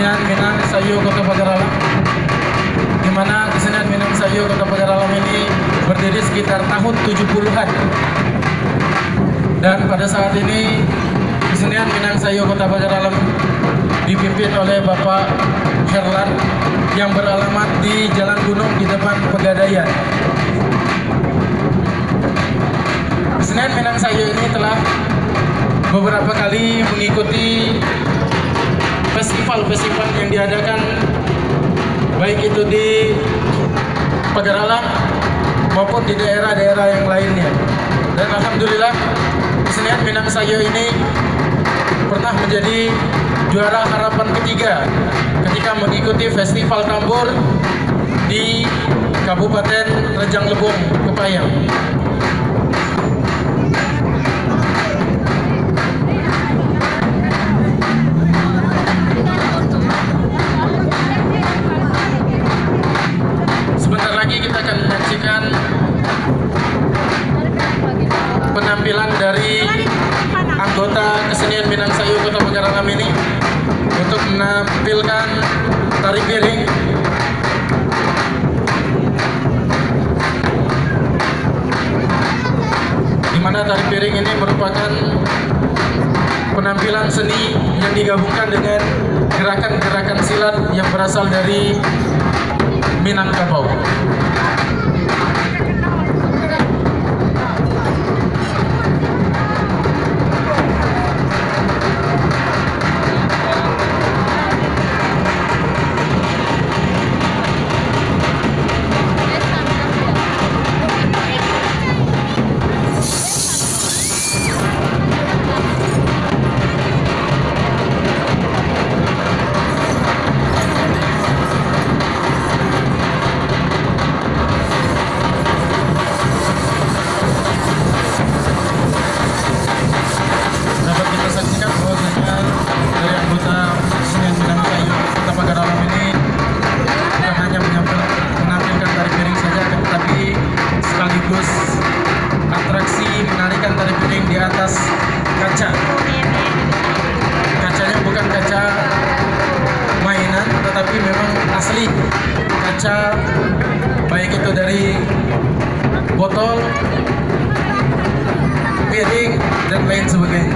kesenian Minang Sayu Kota Pagar Alam, di mana kesenian Minang Sayu Kota Pagar Alam ini berdiri sekitar tahun 70-an. Dan pada saat ini kesenian Minang Sayu Kota Pagar Alam dipimpin oleh Bapak Herlan yang beralamat di Jalan Gunung di depan Pegadaian. Kesenian Minang Sayu ini telah beberapa kali mengikuti festival-festival yang diadakan baik itu di Pagar Alam maupun di daerah-daerah yang lainnya. Dan alhamdulillah kesenian Minang Sayu ini pernah menjadi juara harapan ketiga ketika mengikuti festival tambur di Kabupaten Rejang Lebong, Kepayang. Sebentar lagi kita akan menyaksikan penampilan dari anggota kesenian Minang Sayu Kota Pagar Alam ini untuk menampilkan tari piring. Di mana tari piring ini merupakan penampilan seni yang digabungkan dengan gerakan-gerakan silat yang berasal dari Minangkabau. Atraksi menarikan tari piring di atas kaca. Kacanya bukan kaca mainan, tetapi memang asli kaca, baik itu dari botol, piring, dan lain sebagainya.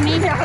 nih.